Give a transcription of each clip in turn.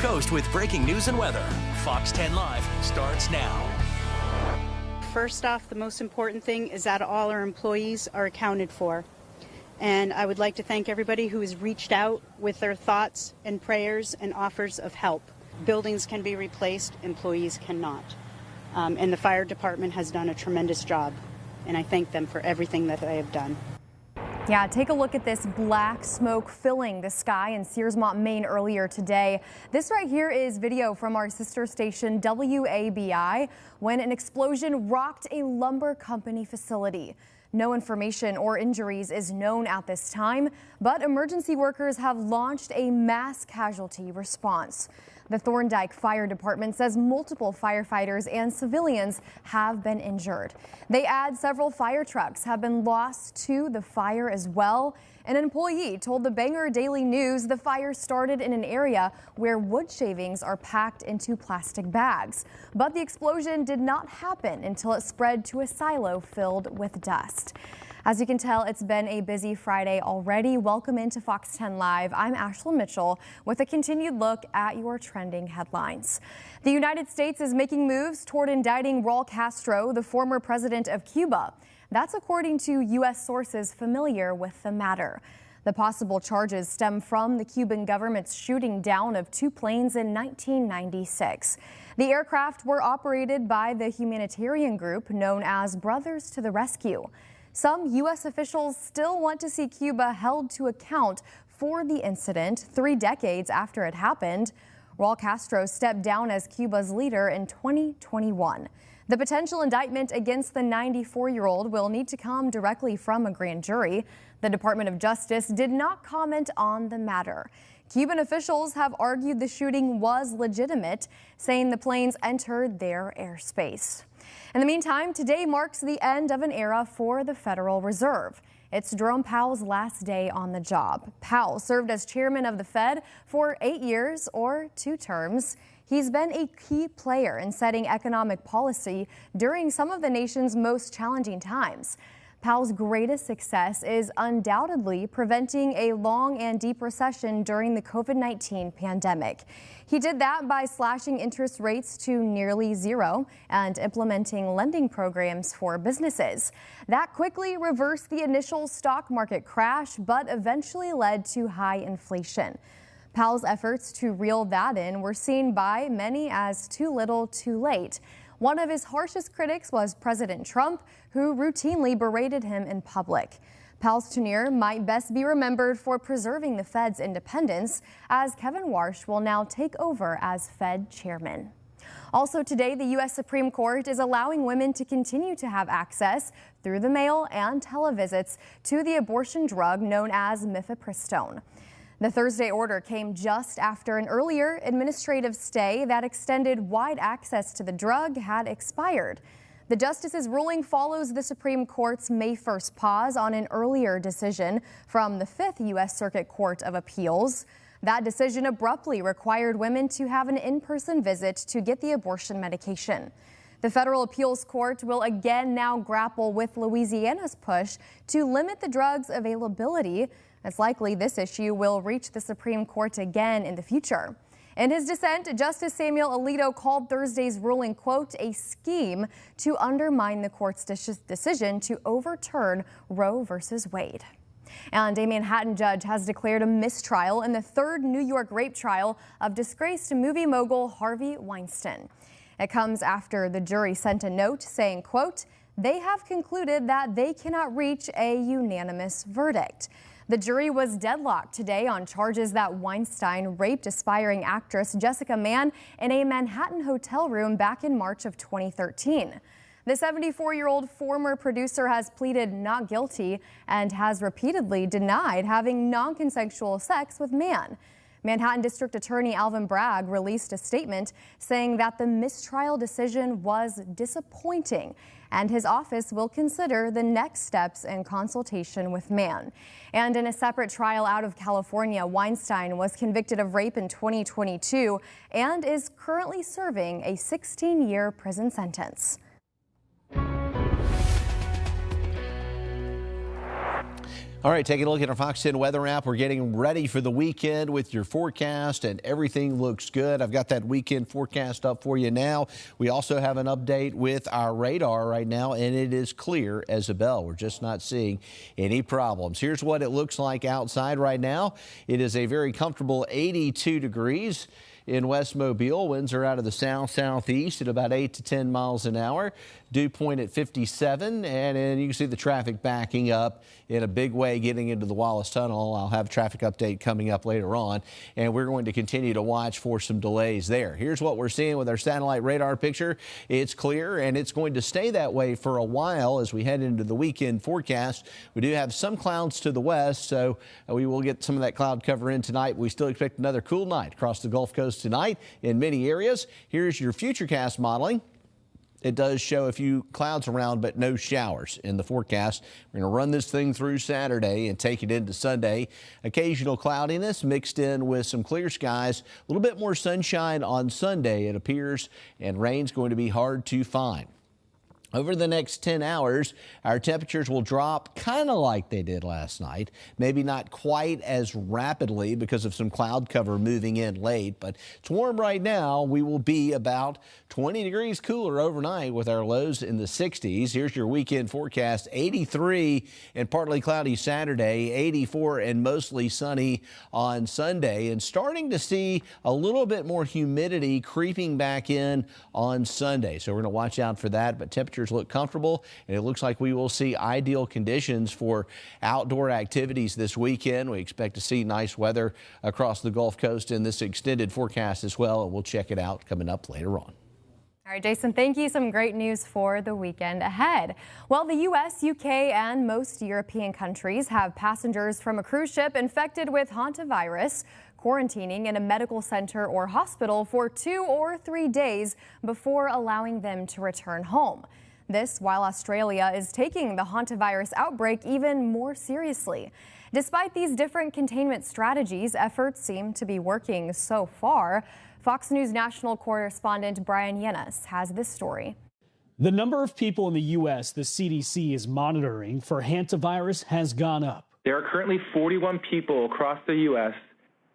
Coast with breaking news and weather. Fox 10 Live starts now. First off, the most important thing is that all our employees are accounted for. And I would like to thank everybody who has reached out with their thoughts and prayers and offers of help. Buildings can be replaced, employees cannot. And the fire department has done a tremendous job. And I thank them for everything that they have done. Yeah, take a look at this black smoke filling the sky in Searsmont, Maine earlier today. This right here is video from our sister station WABI when an explosion rocked a lumber company facility. No information or injuries is known at this time, but emergency workers have launched a mass casualty response. The Thorndike Fire Department says multiple firefighters and civilians have been injured. They add several fire trucks have been lost to the fire as well. An employee told the Bangor Daily News the fire started in an area where wood shavings are packed into plastic bags. But the explosion did not happen until it spread to a silo filled with dust. As you can tell, it's been a busy Friday already. Welcome into Fox 10 Live. I'm Ashlyn Mitchell with a continued look at your trending headlines. The United States is making moves toward indicting Raul Castro, the former president of Cuba. That's according to U.S. sources familiar with the matter. The possible charges stem from the Cuban government's shooting down of two planes in 1996. The aircraft were operated by the humanitarian group known as Brothers to the Rescue. Some U.S. officials still want to see Cuba held to account for the incident 3 decades after it happened. Raul Castro stepped down as Cuba's leader in 2021. The potential indictment against the 94-year-old will need to come directly from a grand jury. The Department of Justice did not comment on the matter. Cuban officials have argued the shooting was legitimate, saying the planes entered their airspace. In the meantime, today marks the end of an era for the Federal Reserve. It's Jerome Powell's last day on the job. Powell served as chairman of the Fed for 8 years or 2 terms. He's been a key player in setting economic policy during some of the nation's most challenging times. Powell's greatest success is undoubtedly preventing a long and deep recession during the COVID-19 pandemic. He did that by slashing interest rates to nearly zero and implementing lending programs for businesses. That quickly reversed the initial stock market crash, but eventually led to high inflation. Powell's efforts to reel that in were seen by many as too little, too late. One of his harshest critics was President Trump, who routinely berated him in public. Powell's tenure might best be remembered for preserving the Fed's independence, as Kevin Warsh will now take over as Fed chairman. Also today, the U.S. Supreme Court is allowing women to continue to have access through the mail and televisits to the abortion drug known as mifepristone. The Thursday order came just after an earlier administrative stay that extended wide access to the drug had expired. The justice's ruling follows the Supreme Court's May 1st pause on an earlier decision from the 5th U.S. Circuit Court of Appeals. That decision abruptly required women to have an in-person visit to get the abortion medication. The federal appeals court will again now grapple with Louisiana's push to limit the drug's availability. It's likely this issue will reach the Supreme Court again in the future. In his dissent, Justice Samuel Alito called Thursday's ruling, quote, a scheme to undermine the court's decision to overturn Roe versus Wade. And a Manhattan judge has declared a mistrial in the 3rd New York rape trial of disgraced movie mogul Harvey Weinstein. It comes after the jury sent a note saying, quote, they have concluded that they cannot reach a unanimous verdict. The jury was deadlocked today on charges that Weinstein raped aspiring actress Jessica Mann in a Manhattan hotel room back in March of 2013. The 74-year-old former producer has pleaded not guilty and has repeatedly denied having non-consensual sex with Mann. Manhattan District Attorney Alvin Bragg released a statement saying that the mistrial decision was disappointing and his office will consider the next steps in consultation with Mann. And in a separate trial out of California, Weinstein was convicted of rape in 2022 and is currently serving a 16-year prison sentence. All right, taking a look at our Fox 10 weather app. We're getting ready for the weekend with your forecast, and everything looks good. I've got that weekend forecast up for you now. We also have an update with our radar right now, and it is clear as a bell. We're just not seeing any problems. Here's what it looks like outside right now. It is a very comfortable 82 degrees. In West Mobile, winds are out of the south-southeast at about 8 to 10 miles an hour. Dew point at 57, and then you can see the traffic backing up in a big way getting into the Wallace Tunnel. I'll have a traffic update coming up later on, and we're going to continue to watch for some delays there. Here's what we're seeing with our satellite radar picture. It's clear, and it's going to stay that way for a while as we head into the weekend forecast. We do have some clouds to the west, so we will get some of that cloud cover in tonight. We still expect another cool night across the Gulf Coast tonight in many areas. Here's your Futurecast modeling. It does show a few clouds around, but no showers in the forecast. We're going to run this thing through Saturday and take it into Sunday. Occasional cloudiness mixed in with some clear skies. A little bit more sunshine on Sunday, it appears, and rain's going to be hard to find. Over the next 10 hours, our temperatures will drop kind of like they did last night. Maybe not quite as rapidly because of some cloud cover moving in late, but it's warm right now. We will be about 20 degrees cooler overnight with our lows in the 60s. Here's your weekend forecast. 83 and partly cloudy Saturday, 84 and mostly sunny on Sunday, and starting to see a little bit more humidity creeping back in on Sunday. So we're going to watch out for that, but temperatures look comfortable, and it looks like we will see ideal conditions for outdoor activities this weekend. We expect to see nice weather across the Gulf Coast in this extended forecast as well, and we'll check it out coming up later on. All right, Jason, thank you. Some great news for the weekend ahead. Well, the U.S., U.K., and most European countries have passengers from a cruise ship infected with hantavirus quarantining in a medical center or hospital for 2 or 3 days before allowing them to return home. This while Australia is taking the hantavirus outbreak even more seriously. Despite these different containment strategies, efforts seem to be working so far. Fox News national correspondent Brian Yenes has this story. The number of people in the U.S. the CDC is monitoring for hantavirus has gone up. There are currently 41 people across the U.S.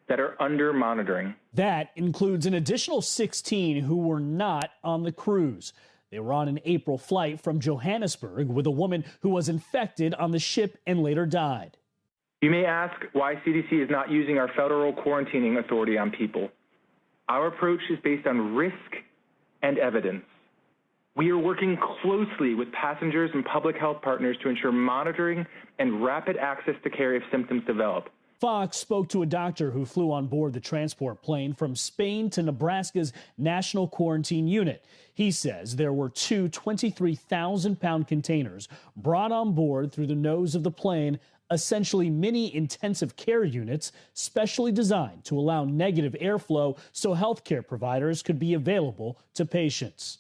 that are under monitoring. That includes an additional 16 who were not on the cruise. They were on an April flight from Johannesburg with a woman who was infected on the ship and later died. You may ask why CDC is not using our federal quarantining authority on people. Our approach is based on risk and evidence. We are working closely with passengers and public health partners to ensure monitoring and rapid access to care if symptoms develop. Fox spoke to a doctor who flew on board the transport plane from Spain to Nebraska's National Quarantine Unit. He says there were two 23,000-pound containers brought on board through the nose of the plane, essentially mini intensive care units specially designed to allow negative airflow so healthcare providers could be available to patients.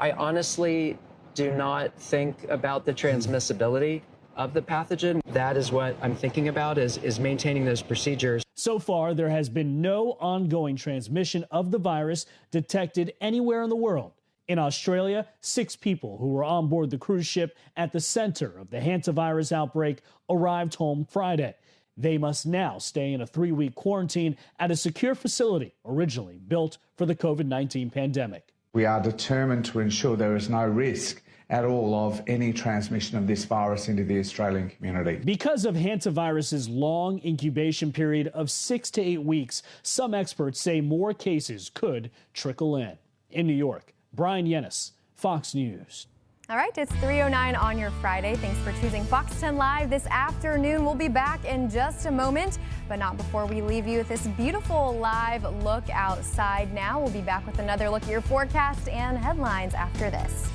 I honestly do not think about the transmissibility of the pathogen. That is what I'm thinking about is maintaining those procedures. So far, there has been no ongoing transmission of the virus detected anywhere in the world. In Australia, 6 people who were on board the cruise ship at the center of the hantavirus outbreak arrived home Friday. They must now stay in a 3-week quarantine at a secure facility originally built for the COVID-19 pandemic. We are determined to ensure there is no risk at all of any transmission of this virus into the Australian community. Because of hantavirus's long incubation period of 6 to 8 weeks, some experts say more cases could trickle in. In New York, Brian Yenes, Fox News. All right, it's 3:09 on your Friday. Thanks for choosing Fox 10 Live this afternoon. We'll be back in just a moment, but not before we leave you with this beautiful live look outside now. We'll be back with another look at your forecast and headlines after this.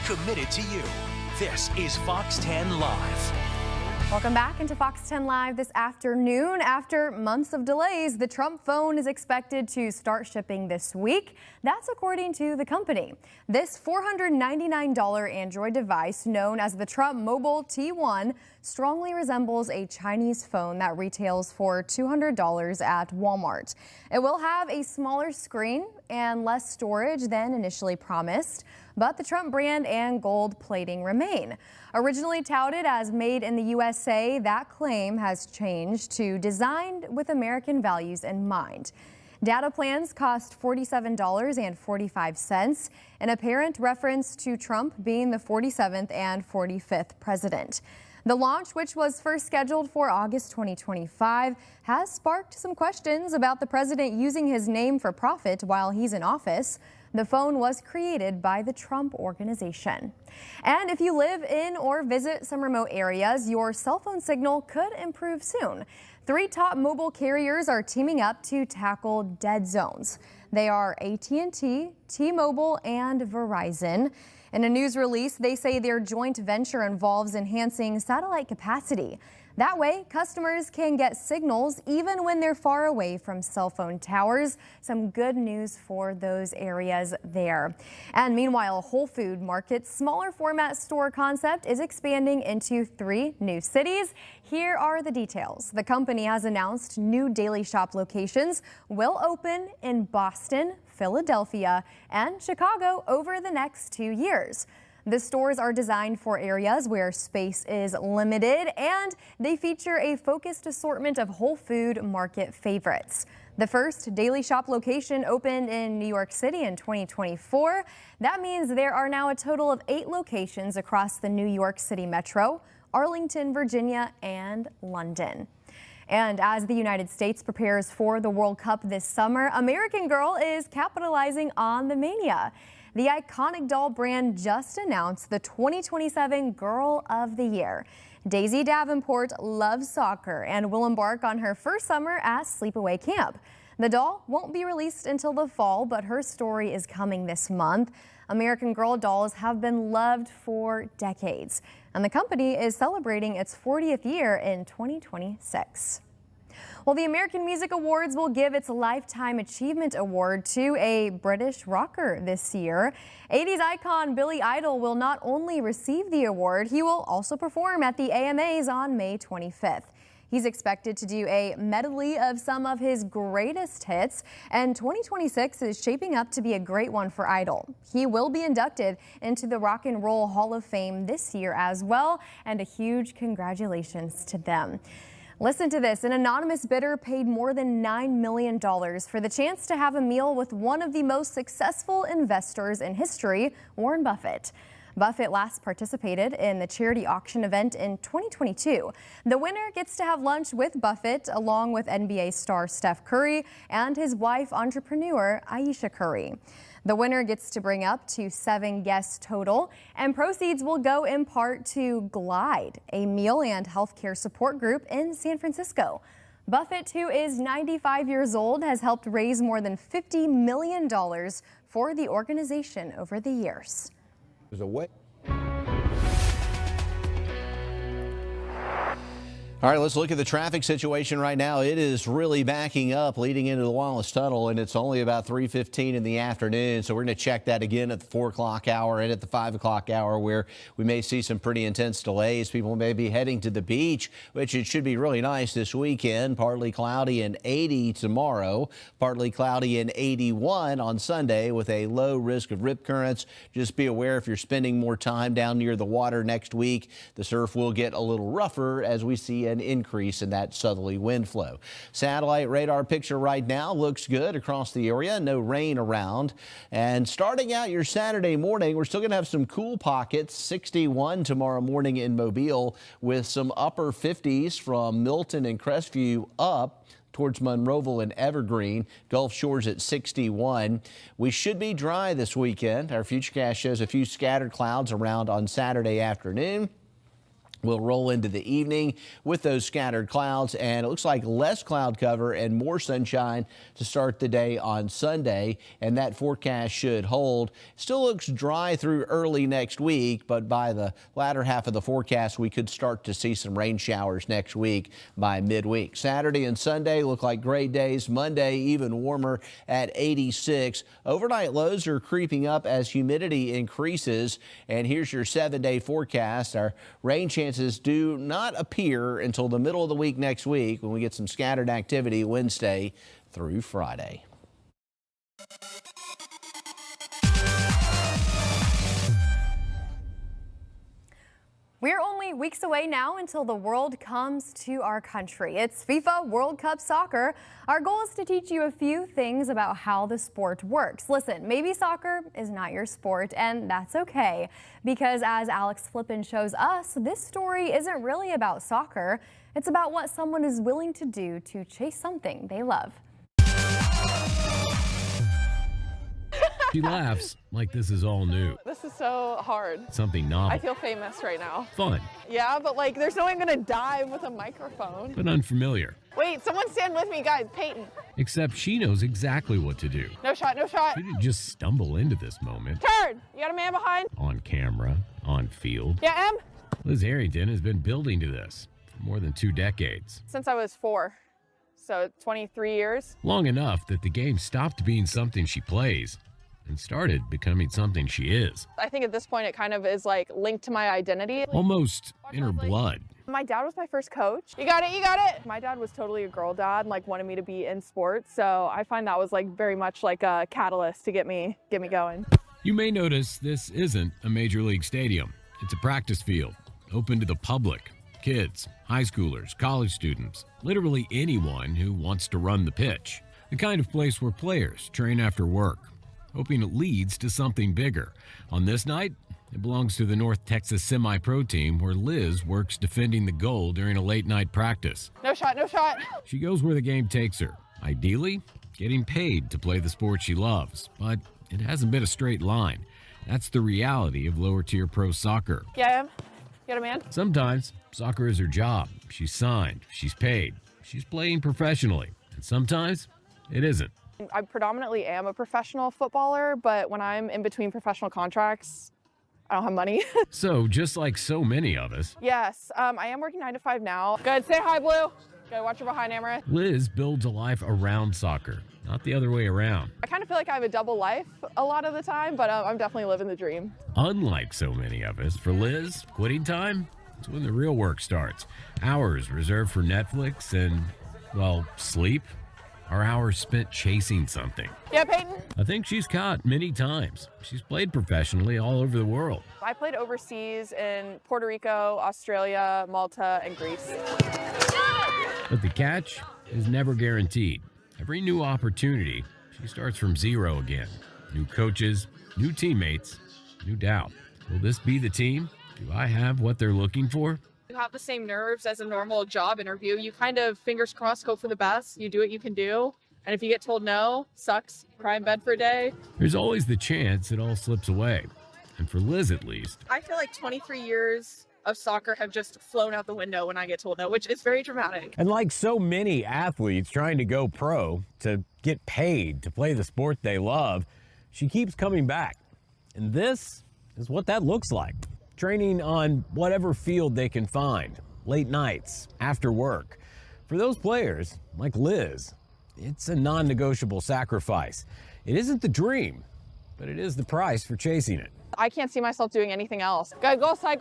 Committed to you. This is Fox 10 Live. Welcome back into Fox 10 Live this afternoon. After months of delays, the Trump phone is expected to start shipping this week. That's according to the company. This $499 Android device, known as the Trump Mobile T1, strongly resembles a Chinese phone that retails for $200 at Walmart. It will have a smaller screen and less storage than initially promised, but the Trump brand and gold plating remain. Originally touted as made in the USA, that claim has changed to designed with American values in mind. Data plans cost $47.45, an apparent reference to Trump being the 47th and 45th president. The launch, which was first scheduled for August 2025, has sparked some questions about the president using his name for profit while he's in office. The phone was created by the Trump Organization. And if you live in or visit some remote areas, your cell phone signal could improve soon. 3 top mobile carriers are teaming up to tackle dead zones. They are AT&T, T-Mobile, and Verizon. In a news release, they say their joint venture involves enhancing satellite capacity. That way, customers can get signals even when they're far away from cell phone towers. Some good news for those areas there. And meanwhile, Whole Food Market's smaller format store concept is expanding into 3 new cities. Here are the details. The company has announced new Daily Shop locations will open in Boston, Philadelphia, and Chicago over the next 2 years. The stores are designed for areas where space is limited, and they feature a focused assortment of Whole Food Market favorites. The first Daily Shop location opened in New York City in 2024. That means there are now a total of 8 locations across the New York City metro, Arlington, Virginia, and London. And as the United States prepares for the World Cup this summer, American Girl is capitalizing on the mania. The iconic doll brand just announced the 2027 Girl of the Year. Daisy Davenport loves soccer and will embark on her first summer at Sleepaway Camp. The doll won't be released until the fall, but her story is coming this month. American Girl dolls have been loved for decades, and the company is celebrating its 40th year in 2026. Well, the American Music Awards will give its Lifetime Achievement Award to a British rocker this year. 80s icon Billy Idol will not only receive the award, he will also perform at the AMAs on May 25th. He's expected to do a medley of some of his greatest hits, and 2026 is shaping up to be a great one for Idol. He will be inducted into the Rock and Roll Hall of Fame this year as well, and a huge congratulations to them. Listen to this. An anonymous bidder paid more than $9 million for the chance to have a meal with one of the most successful investors in history, Warren Buffett. Buffett last participated in the charity auction event in 2022. The winner gets to have lunch with Buffett along with NBA star Steph Curry and his wife, entrepreneur Ayesha Curry. The winner gets to bring up to 7 guests total, and proceeds will go in part to Glide, a meal and healthcare support group in San Francisco. Buffett, who is 95 years old, has helped raise more than $50 million for the organization over the years. There's a way. All right, let's look at the traffic situation right now. It is really backing up leading into the Wallace Tunnel, and it's only about 3:15 in the afternoon. So we're going to check that again at the 4 o'clock hour and at the 5 o'clock hour, where we may see some pretty intense delays. People may be heading to the beach, which it should be really nice this weekend. Partly cloudy and 80 tomorrow, partly cloudy and 81 on Sunday with a low risk of rip currents. Just be aware if you're spending more time down near the water next week, the surf will get a little rougher as we see an increase in that southerly wind flow. Satellite radar picture right now looks good across the area. No rain around. And starting out your Saturday morning, we're still going to have some cool pockets. 61 tomorrow morning in Mobile with some upper 50s from Milton and Crestview up towards Monroeville and Evergreen. Gulf Shores at 61. We should be dry this weekend. Our Futurecast shows a few scattered clouds around on Saturday afternoon. We'll roll into the evening with those scattered clouds, and it looks like less cloud cover and more sunshine to start the day on Sunday, and that forecast should hold. Still looks dry through early next week, but by the latter half of the forecast, we could start to see some rain showers next week by midweek. Saturday and Sunday look like great days. Monday, even warmer at 86. Overnight lows are creeping up as humidity increases, and here's your 7-day forecast. Our rain chances chances do not appear until the middle of the week next week when we get some scattered activity Wednesday through Friday. We're only weeks away now until the world comes to our country. It's FIFA World Cup Soccer. Our goal is to teach you a few things about how the sport works. Listen, maybe soccer is not your sport, and that's okay. Because as Alex Flippen shows us, this story isn't really about soccer. It's about what someone is willing to do to chase something they love. She laughs like this is all new. This is so hard. Something novel. I feel famous right now. Fun. Yeah, but like there's no one gonna dive with a microphone. But unfamiliar. Wait, someone stand with me, guys. Peyton. Except she knows exactly what to do. No shot, no shot. She didn't just stumble into this moment. Turn! You got a man behind? On camera, on field. Yeah, Em? Liz Harrington has been building to this for more than 2 decades. Since I was 4. So 23 years. Long enough that the game stopped being something she plays and started becoming something she is. I think at this point it kind of is like linked to my identity. Almost in her blood. My dad was my first coach. You got it, you got it. My dad was totally a girl dad and like wanted me to be in sports. So I find that was like very much like a catalyst to get me going. You may notice this isn't a major league stadium. It's a practice field, open to the public, kids, high schoolers, college students, literally anyone who wants to run the pitch. The kind of place where players train after work, hoping it leads to something bigger. On this night, it belongs to the North Texas semi-pro team where Liz works defending the goal during a late-night practice. No shot, no shot. She goes where the game takes her, ideally getting paid to play the sport she loves, but it hasn't been a straight line. That's the reality of lower-tier pro soccer. Yeah, Em? You got a man? Sometimes soccer is her job. She's signed, she's paid, she's playing professionally, and sometimes it isn't. I predominantly am a professional footballer, but when I'm in between professional contracts, I don't have money. So, just like so many of us, Yes, I am working 9 to 5 now. Good, say hi, Blue. Good, watch her behind, Amaranth. Liz builds a life around soccer, not the other way around. I kind of feel like I have a double life a lot of the time, but I'm definitely living the dream. Unlike so many of us, for Liz, quitting time is when the real work starts. Hours reserved for Netflix and, well, sleep are hours spent chasing something. Yeah, Peyton? I think she's caught many times. She's played professionally all over the world. I played overseas in Puerto Rico, Australia, Malta, and Greece. But the catch is never guaranteed. Every new opportunity, she starts from zero again. New coaches, new teammates, new doubt. Will this be the team? Do I have what they're looking for? You have the same nerves as a normal job interview. You kind of, fingers crossed, hope for the best. You do what you can do. And if you get told no, sucks, cry in bed for a day. There's always the chance it all slips away. And for Liz, at least. I feel like 23 years of soccer have just flown out the window when I get told no, which is very dramatic. And like so many athletes trying to go pro, to get paid to play the sport they love, she keeps coming back. And this is what that looks like. Training on whatever field they can find, late nights, after work. For those players, like Liz, it's a non-negotiable sacrifice. It isn't the dream, but it is the price for chasing it. I can't see myself doing anything else. Goal side,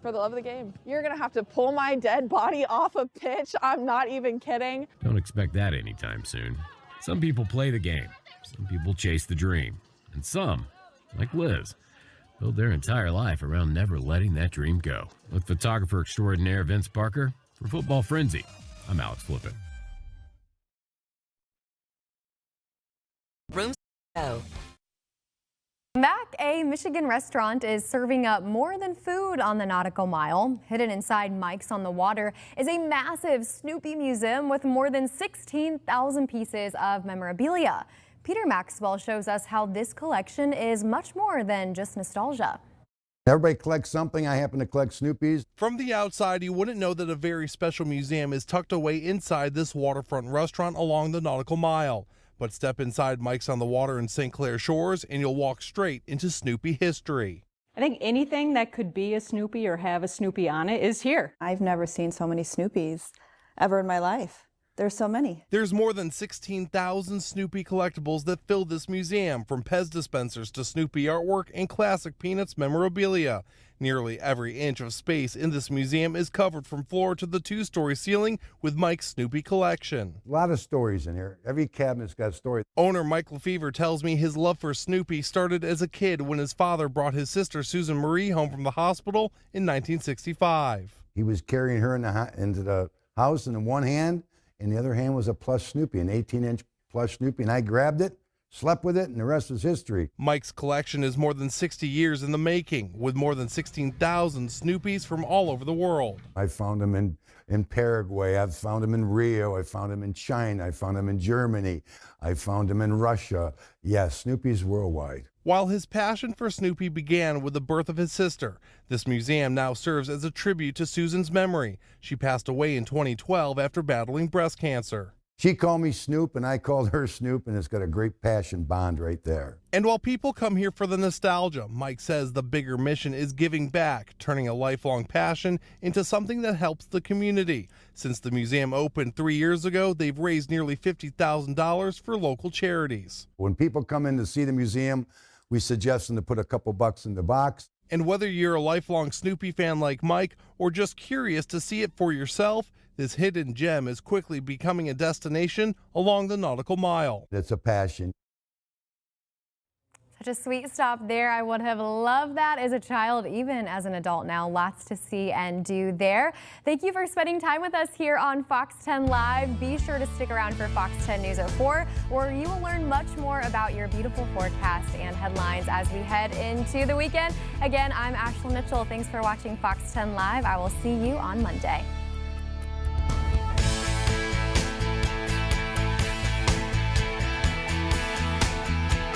for the love of the game. You're gonna have to pull my dead body off a pitch. I'm not even kidding. Don't expect that anytime soon. Some people play the game, some people chase the dream, and some, like Liz, build their entire life around never letting that dream go. With photographer extraordinaire Vince Parker, for Football Frenzy, I'm Alex Flippen. Back, a Michigan restaurant is serving up more than food on the Nautical Mile. Hidden inside Mike's on the Water is a massive Snoopy museum with more than 16,000 pieces of memorabilia. Peter Maxwell shows us how this collection is much more than just nostalgia. Everybody collects something. I happen to collect Snoopy's. From the outside, you wouldn't know that a very special museum is tucked away inside this waterfront restaurant along the Nautical Mile. But step inside Mike's on the Water in St. Clair Shores and you'll walk straight into Snoopy history. I think anything that could be a Snoopy or have a Snoopy on it is here. I've never seen so many Snoopies ever in my life. There's so many. There's more than 16,000 Snoopy collectibles that fill this museum, from Pez dispensers to Snoopy artwork and classic Peanuts memorabilia. Nearly every inch of space in this museum is covered from floor to the 2-story ceiling with Mike's Snoopy collection. A lot of stories in here. Every cabinet's got a story. Owner Mike Lefevre tells me his love for Snoopy started as a kid when his father brought his sister Susan Marie home from the hospital in 1965. He was carrying her into the house in one hand, and the other hand was a plush Snoopy, an 18-inch plush Snoopy, and I grabbed it, slept with it, and the rest was history. Mike's collection is more than 60 years in the making, with more than 16,000 Snoopies from all over the world. I found them in Paraguay, I've found them in Rio, I found them in China, I found them in Germany, I found them in Russia. Yes, Snoopy's worldwide. While his passion for Snoopy began with the birth of his sister, this museum now serves as a tribute to Susan's memory. She passed away in 2012 after battling breast cancer. She called me Snoop, and I called her Snoop, and it's got a great passion bond right there. And while people come here for the nostalgia, Mike says the bigger mission is giving back, turning a lifelong passion into something that helps the community. Since the museum opened 3 years ago, they've raised nearly $50,000 for local charities. When people come in to see the museum, we suggest them to put a couple bucks in the box. And whether you're a lifelong Snoopy fan like Mike or just curious to see it for yourself, this hidden gem is quickly becoming a destination along the nautical mile. It's a passion. Such a sweet stop there. I would have loved that as a child, even as an adult now. Lots to see and do there. Thank you for spending time with us here on Fox 10 Live. Be sure to stick around for Fox 10 News at 4, where you will learn much more about your beautiful forecast and headlines as we head into the weekend. Again, I'm Ashley Mitchell. Thanks for watching Fox 10 Live. I will see you on Monday.